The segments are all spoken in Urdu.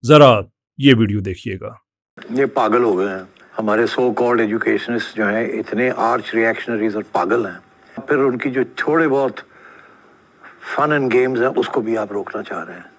ذرا یہ ویڈیو دیکھیے گا۔ یہ پاگل ہو گئے ہیں ہمارے سو کالڈ ایجوکیشنسٹ جو ہیں، اتنے آرچ ریئیکشنریز اور پاگل ہیں۔ پھر ان کی جو تھوڑے بہت فن اینڈ گیمز ہیں اس کو بھی آپ روکنا چاہ رہے ہیں۔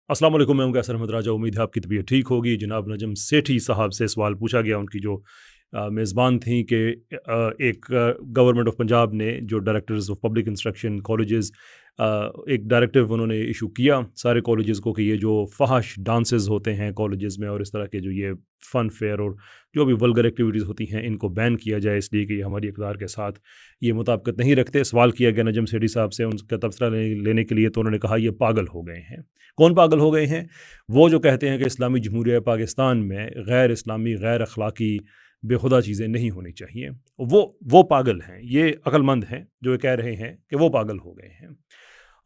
السلام علیکم، میں ہوں قیصر احمد راجہ، امید ہے آپ کی طبیعت ٹھیک ہوگی۔ جناب نجم سیٹھی صاحب سے سوال پوچھا گیا، ان کی جو میزبان تھیں، کہ ایک گورنمنٹ آف پنجاب نے جو directors of public instruction colleges ایک ڈائریکٹیو انہوں نے ایشو کیا سارے کالجز کو کہ یہ جو فحش ڈانسز ہوتے ہیں کالجز میں اور اس طرح کے جو یہ فن فیئر اور جو بھی ولگر ایکٹیویٹیز ہوتی ہیں ان کو بین کیا جائے، اس لیے کہ یہ ہماری اقدار کے ساتھ یہ مطابقت نہیں رکھتے۔ سوال کیا گیا نجم سیٹھی صاحب سے ان کا تبصرہ لینے کے لیے، تو انہوں نے کہا یہ پاگل ہو گئے ہیں۔ کون پاگل ہو گئے ہیں؟ وہ جو کہتے ہیں کہ اسلامی جمہوریہ پاکستان میں غیر اسلامی، غیر اخلاقی، بے خدا چیزیں نہیں ہونی چاہیے، وہ پاگل ہیں۔ یہ عقل مند ہیں جو کہہ رہے ہیں کہ وہ پاگل ہو گئے ہیں۔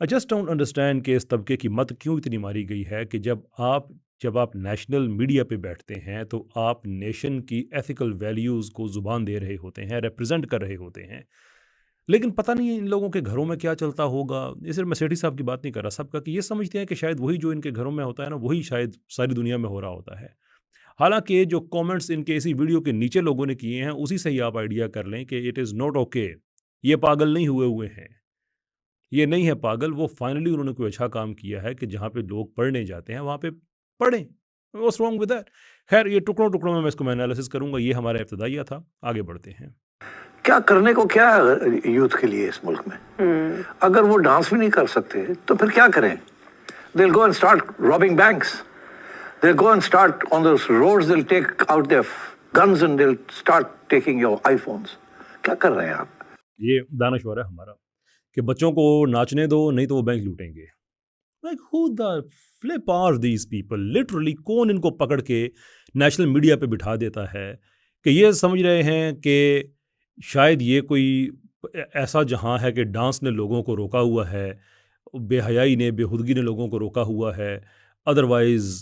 I just don't understand کہ اس طبقے کی مت کیوں اتنی ماری گئی ہے کہ جب آپ نیشنل میڈیا پہ بیٹھتے ہیں تو آپ نیشن کی ایتھیکل ویلیوز کو زبان دے رہے ہوتے ہیں، ریپرزینٹ کر رہے ہوتے ہیں، لیکن پتہ نہیں ان لوگوں کے گھروں میں کیا چلتا ہوگا۔ یہ صرف میں سیٹھی صاحب کی بات نہیں کر رہا، سب کا، کہ یہ سمجھتے ہیں کہ شاید وہی جو ان کے گھروں میں ہوتا ہے نا، وہی شاید ساری دنیا میں ہو رہا ہوتا ہے۔ حالانکہ جو کامنٹس ان کے اسی ویڈیو کے نیچے لوگوں نے کیے ہیں، اسی سے ہی آپ آئیڈیا کر لیں کہ اٹ از ناٹ اوکے۔ یہ پاگل نہیں ہوئے ہیں، یہ نہیں ہے پاگل، وہ فائنلی انہوں نے کوئی اچھا کام کیا ہے کہ جہاں پہ لوگ پڑھنے جاتے ہیں وہاں پہ پڑھیں۔ What's wrong with that? خیر، یہ ٹکڑوں میں اس کو میں انالیسس کروں گا، یہ ہمارا ابتدائیہ تھا، آگے بڑھتے ہیں۔ کیا کرنے کو کیا ہے یوتھ کے لیے اس ملک میں؟ اگر وہ ڈانس بھی نہیں کر سکتے تو پھر کیا کریں؟ they'll go and start robbing banks, they'll go and start on those roads, they'll take out their guns and they'll start taking your iPhones۔ کیا کر رہے ہیں آپ؟ یہ دانشور ہے ہمارا کہ بچوں کو ناچنے دو، نہیں تو وہ بینک لوٹیں گے۔ Like who the flip are these people؟ literally کون ان کو پکڑ کے نیشنل میڈیا پہ بٹھا دیتا ہے کہ یہ سمجھ رہے ہیں کہ شاید یہ کوئی ایسا جہاں ہے کہ ڈانس نے لوگوں کو روکا ہوا ہے، بے حیائی نے، بے خودگی نے لوگوں کو روکا ہوا ہے، ادروائز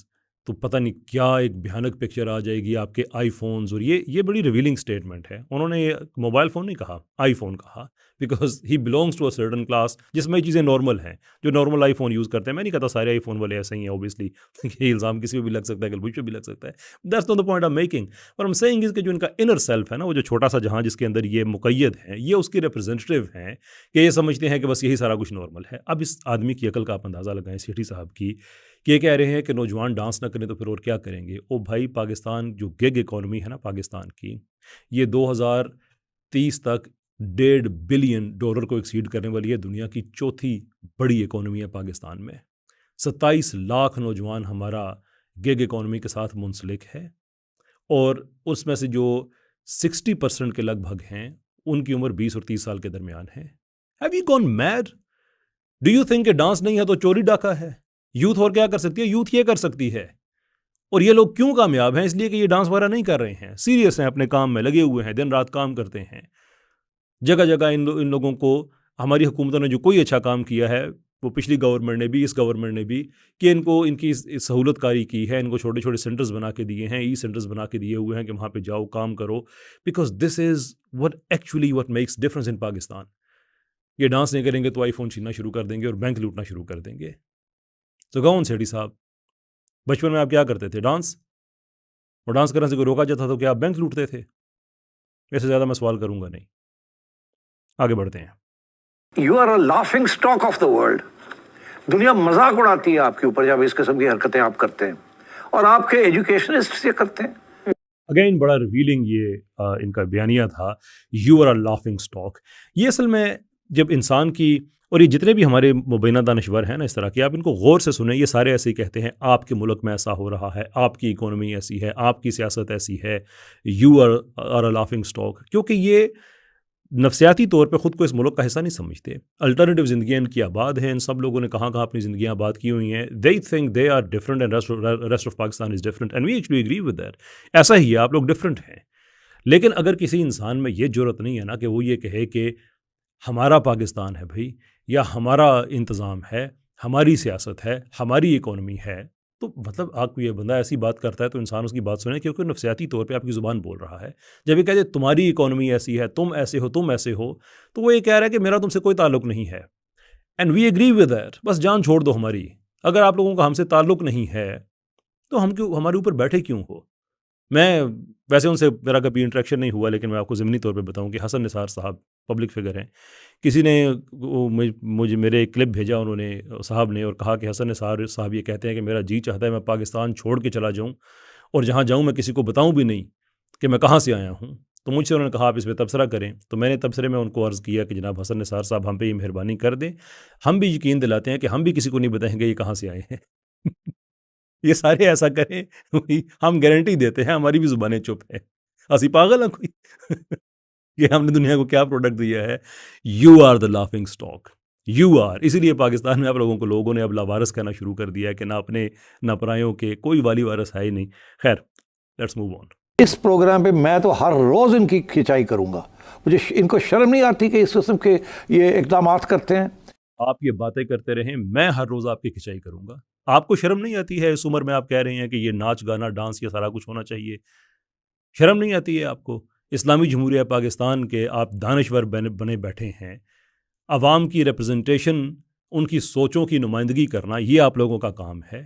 تو پتہ نہیں کیا ایک بھیانک پکچر آ جائے گی آپ کے آئی فونز۔ اور یہ بڑی ریویلنگ سٹیٹمنٹ ہے۔ انہوں نے یہ موبائل فون نہیں کہا، آئی فون کہا، because he belongs to a certain class جس میں یہ چیزیں نارمل ہیں، جو نارمل آئی فون یوز کرتے ہیں۔ میں نہیں کہتا سارے آئی فون والے ایسے ہی ہیں، اوبیسلی یہ الزام کسی پہ بھی لگ سکتا ہے، کل مجھ پہ بھی لگ سکتا ہے۔ That's not the point I am making, but I am saying is کہ جو ان کا انر سیلف ہے نا، وہ جو چھوٹا سا جہاں جس کے اندر یہ مقید ہیں، یہ اس کی ریپرزینٹیو ہیں کہ یہ سمجھتے ہیں کہ بس یہی سارا کچھ نارمل ہے۔ اب اس آدمی کی عقل کا آپ اندازہ لگائیں، سیٹھی صاحب کی، کہ یہ کہہ رہے ہیں کہ نوجوان ڈانس نہ کریں تو پھر اور کیا کریں گے؟ او بھائی، پاکستان جو گگ اکانومی ہے نا پاکستان کی، یہ 2030 تک $1.5 بلین کو ایکسیڈ کرنے والی ہے۔ دنیا کی چوتھی بڑی اکانومی ہے پاکستان میں۔ 27 لاکھ نوجوان ہمارا گگ اکانومی کے ساتھ منسلک ہے، اور اس میں سے جو 60% کے لگ بھگ ہیں ان کی عمر 20 اور 30 سال کے درمیان ہے۔ Have you gone mad? Do you think کہ ڈانس نہیں ہے تو چوری ڈاکہ ہے؟ یوتھ اور کیا کر سکتی ہے؟ یوتھ یہ کر سکتی ہے۔ اور یہ لوگ کیوں کامیاب ہیں؟ اس لیے کہ یہ ڈانس وغیرہ نہیں کر رہے ہیں، سیریس ہیں، اپنے کام میں لگے ہوئے ہیں، دن رات کام کرتے ہیں۔ جگہ جگہ ان لوگوں کو ہماری حکومتوں نے جو کوئی اچھا کام کیا ہے، وہ پچھلی گورنمنٹ نے بھی، اس گورنمنٹ نے بھی، کہ ان کو ان کی سہولت کاری کی ہے، ان کو چھوٹے چھوٹے سینٹرز بنا کے دیے ہیں، ای سینٹرز بنا کے دیے ہوئے ہیں کہ وہاں پہ جاؤ، کام کرو، because this is what makes difference in Pakistan. یہ ڈانس نہیں کریں گے تو آئی فون چھیننا شروع کر دیں گے اور بینک لوٹنا شروع کر دیں گے۔ تو گون سیٹھی صاحب، بچپن میں آپ کیا کرتے تھے؟ ڈانس؟ اور ڈانس کرنے سے کوئی روکا جاتا تو کیا آپ بینک لوٹتے تھے؟ اس سے زیادہ میں سوال کروں گا نہیں، آگے بڑھتے ہیں۔ You are a laughing stock of the world. دنیا مذاق اڑاتی ہے آپ کے اوپر جب اس قسم کی حرکتیں آپ کرتے ہیں، اور آپ کے ایجوکیشنسٹ یہ کرتے ہیں۔ اگین بڑا ریویلنگ یہ ان کا بیانیہ تھا، you are a laughing stock. یہ اصل میں جب انسان کی، اور یہ جتنے بھی ہمارے مبینہ دانشور ہیں نا اس طرح کے، آپ ان کو غور سے سنیں، یہ سارے ایسے ہی کہتے ہیں آپ کے ملک میں ایسا ہو رہا ہے، آپ کی اکانومی ایسی ہے، آپ کی سیاست ایسی ہے، you are a laughing stock, کیونکہ یہ نفسیاتی طور پہ خود کو اس ملک کا حصہ نہیں سمجھتے۔ الٹرنیٹیو زندگیاں ان کی آباد ہیں، ان سب لوگوں نے کہاں اپنی زندگیاں آباد کی ہوئی ہیں۔ they think they are different and rest of Pakistan is different and we actually agree with that۔ ایسا ہی ہے، آپ لوگ ڈفرینٹ ہیں، لیکن اگر کسی انسان میں یہ جرأت نہیں ہے نا کہ وہ یہ کہے کہ ہمارا پاکستان ہے بھائی، یا ہمارا انتظام ہے، ہماری سیاست ہے، ہماری اکانومی ہے، تو مطلب آپ کو یہ بندہ ایسی بات کرتا ہے تو انسان اس کی بات سنے، کیونکہ نفسیاتی طور پہ آپ کی زبان بول رہا ہے۔ جب یہ کہتے ہیں تمہاری اکانومی ایسی ہے، تم ایسے ہو، تم ایسے ہو، تو وہ یہ کہہ رہا ہے کہ میرا تم سے کوئی تعلق نہیں ہے، and we agree with that. بس جان چھوڑ دو ہماری، اگر آپ لوگوں کا ہم سے تعلق نہیں ہے تو ہم کیوں ہمارے اوپر بیٹھے کیوں ہو؟ میں ویسے ان سے میرا کبھی انٹریکشن نہیں ہوا، لیکن میں آپ کو ضمنی طور پہ بتاؤں کہ حسن نثار صاحب پبلک فگر ہیں. کسی نے مجھے میرے ایک کلپ بھیجا انہوں نے صاحب نے، اور کہا کہ حسن نثار صاحب یہ کہتے ہیں کہ میرا جی چاہتا ہے میں پاکستان چھوڑ کے چلا جاؤں، اور جہاں جاؤں میں کسی کو بتاؤں بھی نہیں کہ میں کہاں سے آیا ہوں. تو مجھ سے انہوں نے کہا آپ اس پہ تبصرہ کریں. تو میں نے تبصرے میں ان کو عرض کیا کہ جناب حسن نثار صاحب ہم پہ یہ مہربانی کر دیں، ہم بھی یقین دلاتے ہیں کہ ہم بھی کسی کو نہیں بتائیں گے یہ کہاں سے آئے ہیں. یہ سارے ایسا کریں، ہم گارنٹی دیتے ہیں ہماری بھی زبانیں چپ ہیں. اسی پاگل ہیں کوئی کہ ہم نے دنیا کو کیا پروڈکٹ دیا ہے. You are the laughing stock, you are. اسی لیے پاکستان میں آپ لوگوں نے اب لاوارث کہنا شروع کر دیا ہے کہ نہ اپنے نہ پرایوں کے، کوئی والی وارث ہے ہی نہیں. خیر، لیٹس موو آن. اس پروگرام پہ میں تو ہر روز ان کی کھچائی کروں گا. مجھے ان کو شرم نہیں آتی کہ اس قسم کے یہ اقدامات کرتے ہیں؟ آپ یہ باتیں کرتے رہیں، میں ہر روز آپ کی کھچائی کروں گا. آپ کو شرم نہیں آتی ہے؟ اس عمر میں آپ کہہ رہے ہیں کہ یہ ناچ گانا ڈانس یہ سارا کچھ ہونا چاہیے. شرم نہیں آتی ہے آپ کو؟ اسلامی جمہوریہ پاکستان کے آپ دانشور بنے بیٹھے ہیں. عوام کی ریپرزنٹیشن، ان کی سوچوں کی نمائندگی کرنا، یہ آپ لوگوں کا کام ہے.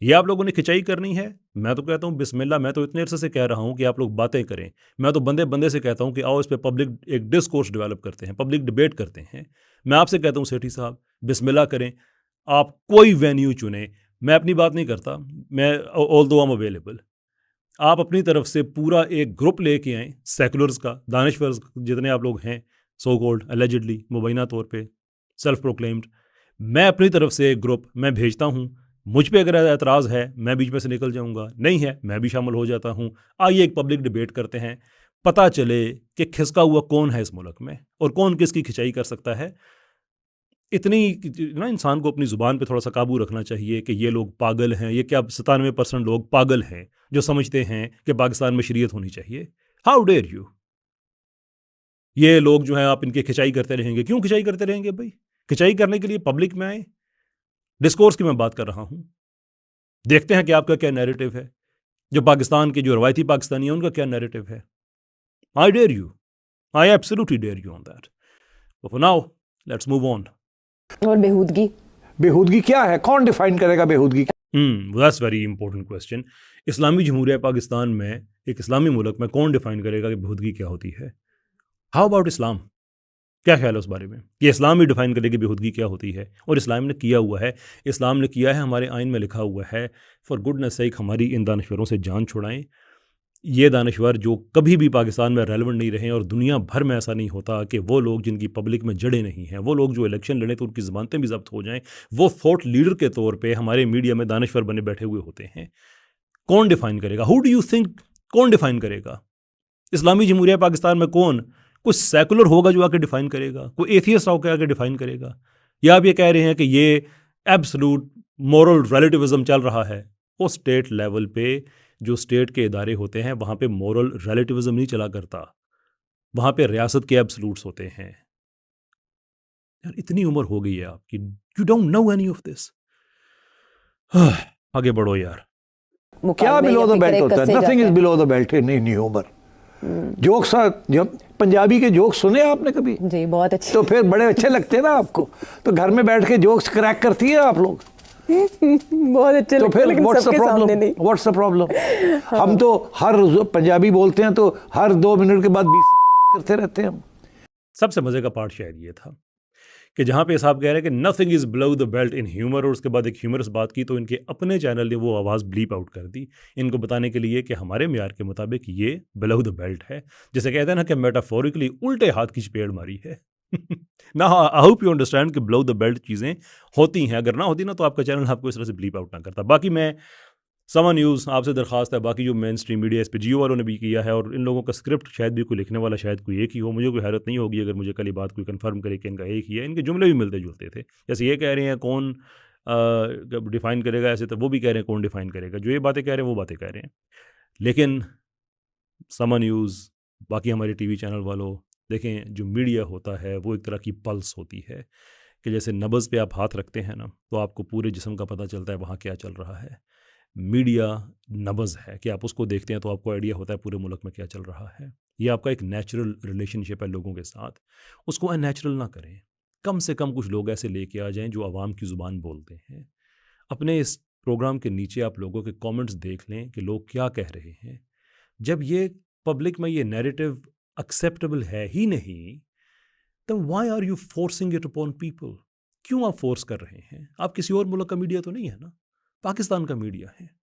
یہ آپ لوگوں نے کھچائی کرنی ہے. میں تو کہتا ہوں بسم اللہ. میں تو اتنے عرصے سے کہہ رہا ہوں کہ آپ لوگ باتیں کریں. میں تو بندے بندے سے کہتا ہوں کہ آؤ اس پہ پبلک ایک ڈسکورس ڈیولپ کرتے ہیں، پبلک ڈبیٹ کرتے ہیں. میں آپ سے کہتا ہوں سیٹھی صاحب بسم اللہ کریں. آپ کوئی وینیو چنیں. میں اپنی بات نہیں کرتا، میں آلدو ایم اویلیبل. آپ اپنی طرف سے پورا ایک گروپ لے کے آئیں سیکولرز کا، دانشورز جتنے آپ لوگ ہیں، سو کولڈ الیجڈلی مبینہ طور پہ سیلف پروکلیمڈ. میں اپنی طرف سے ایک گروپ میں بھیجتا ہوں. مجھ پہ اگر اعتراض ہے میں بیچ میں سے نکل جاؤں گا، نہیں ہے میں بھی شامل ہو جاتا ہوں. آئیے ایک پبلک ڈبیٹ کرتے ہیں، پتہ چلے کہ کھسکا ہوا کون ہے اس ملک میں اور کون کس کی کھچائی کر سکتا ہے. اتنی نا انسان کو اپنی زبان پہ تھوڑا سا قابو رکھنا چاہیے کہ یہ لوگ پاگل ہیں. یہ کیا 97% لوگ پاگل ہیں جو سمجھتے ہیں کہ پاکستان میں شریعت ہونی چاہیے. How dare you. یہ لوگ جو ہیں آپ ان کی کھچائی کرتے رہیں گے. کیوں کھچائی کرتے رہیں گے بھائی؟ کھچائی کرنے کے لیے پبلک میں آئیں. ڈسکورس کی میں بات کر رہا ہوں. دیکھتے ہیں کہ آپ کا کیا نیریٹو ہے. جو پاکستان کے جو روایتی پاکستانی ہیں ان کا کیا نیریٹو ہے. I dare you. I absolutely dare you on that. For now let's move on. اور بیہودگی کیا ہے؟ کون ڈیفائن کرے گا بیہودگی؟ That's very important question. اسلامی جمہوریہ پاکستان میں، ایک اسلامی ملک میں، کون ڈیفائن کرے گا کہ بیہودگی کیا ہوتی ہے؟ How about Islam? کیا خیال ہے اس بارے میں؟ یہ اسلام ہی ڈیفائن کرے کہ بیہودگی کیا ہوتی ہے. اور اسلام نے کیا ہوا ہے، اسلام نے کیا ہے، ہمارے آئین میں لکھا ہوا ہے. فار گڈنس سیک ہماری ان دانشوروں سے جان چھڑائیں. یہ دانشور جو کبھی بھی پاکستان میں ریلیونٹ نہیں رہے، اور دنیا بھر میں ایسا نہیں ہوتا کہ وہ لوگ جن کی پبلک میں جڑے نہیں ہیں، وہ لوگ جو الیکشن لڑیں تو ان کی زبانتیں بھی ضبط ہو جائیں، وہ تھاٹ لیڈر کے طور پہ ہمارے میڈیا میں دانشور بنے بیٹھے ہوئے ہوتے ہیں. کون ڈیفائن کرے گا؟ ہو ڈو یو تھنک کون ڈیفائن کرے گا؟ اسلامی جمہوریہ پاکستان میں کون؟ کوئی سیکولر ہوگا جو آ کے ڈیفائن کرے گا؟ کوئی ایتھیسٹ آ کے ڈیفائن کرے گا؟ یا آپ یہ کہہ رہے ہیں کہ یہ ایبسلوٹ مورل ریلیٹیوزم چل رہا ہے؟ وہ اسٹیٹ لیول پہ جو اسٹیٹ کے ادارے ہوتے ہیں وہاں پہ مورل ریلیٹیوزم نہیں چلا کرتا، وہاں پہ ریاست کے ایبسلوٹس ہوتے ہیں. یار اتنی عمر ہو گئی ہے آپ کی، you don't know any of this. آگے بڑھو یار. کیا بلو دا بیلٹ ہوتا ہے؟ Nothing is below the belt in humour. Jokes Punjabi کے جوکس سنے آپ نے کبھی؟ جی بہت اچھے. تو پھر بڑے اچھے لگتے ہیں نا آپ کو. تو گھر میں بیٹھ کے جوکس کریک کرتی ہیں آپ لوگ. بہت اچھے تو لگتے پھر ہیں لیکن سب کے سامنے نہیں. What's the problem? ہم تو ہر پنجابی بولتے ہیں تو ہر 2 منٹ کے بعد 20 کرتے رہتے ہیں ہم. سب سے مزے کا پارٹ شاید یہ تھا کہ جہاں پہ صاحب کہہ رہے ہیں کہ nothing is below the belt in humour, اور اس کے بعد ایک ہیومرس بات کی تو ان کے اپنے چینل نے وہ آواز بلیپ آؤٹ کر دی ان کو بتانے کے لیے کہ ہمارے معیار کے مطابق یہ بلو دا بیلٹ ہے. جیسے کہتے ہیں نا کہ میٹافورکلی الٹے ہاتھ کی چپیڑ ماری ہے. نا آئی ہوپ یو انڈرسٹینڈ کہ بلو دا بیلٹ چیزیں ہوتی ہیں. اگر نہ ہوتی نا تو آپ کا چینل آپ کو اس طرح سے بلیپ آؤٹ نہ کرتا. باقی میں سما نیوز آپ سے درخواست ہے، باقی جو مین اسٹریم میڈیا اس پہ جیو والوں نے بھی کیا ہے، اور ان لوگوں کا اسکرپٹ شاید بھی کوئی لکھنے والا شاید کوئی ایک ہی ہو. مجھے کوئی حیرت نہیں ہوگی اگر مجھے کل یہ بات کوئی کنفرم کرے کہ ان کا ایک ہی ہے. ان کے جملے بھی ملتے جلتے تھے. جیسے یہ کہہ رہے ہیں کون ڈیفائن کرے گا، ایسے تو وہ بھی کہہ رہے ہیں کون ڈیفائن کرے گا. جو یہ باتیں کہہ رہے ہیں وہ باتیں کہہ رہے ہیں. لیکن سما نیوز، باقی ہمارے ٹی وی چینل والوں، دیکھیں جو میڈیا ہوتا ہے وہ ایک طرح کی پلس ہوتی ہے کہ جیسے نبض پہ آپ ہاتھ رکھتے ہیں نا تو آپ کو پورے جسم کا پتہ چلتا ہے وہاں کیا چل رہا ہے. میڈیا نبض ہے کہ آپ اس کو دیکھتے ہیں تو آپ کو آئیڈیا ہوتا ہے پورے ملک میں کیا چل رہا ہے. یہ آپ کا ایک نیچرل ریلیشن شپ ہے لوگوں کے ساتھ. اس کو ان نیچرل نہ کریں. کم سے کم کچھ لوگ ایسے لے کے آ جائیں جو عوام کی زبان بولتے ہیں. اپنے اس پروگرام کے نیچے آپ لوگوں کے کامنٹس دیکھ لیں کہ لوگ کیا کہہ رہے ہیں. جب یہ پبلک میں یہ نیریٹو ایکسیپٹیبل ہے ہی نہیں, then why are you forcing it upon people؟ کیوں آپ فورس کر رہے ہیں؟ آپ کسی اور ملک کا میڈیا تو نہیں ہے نا, پاکستان کا میڈیا ہے.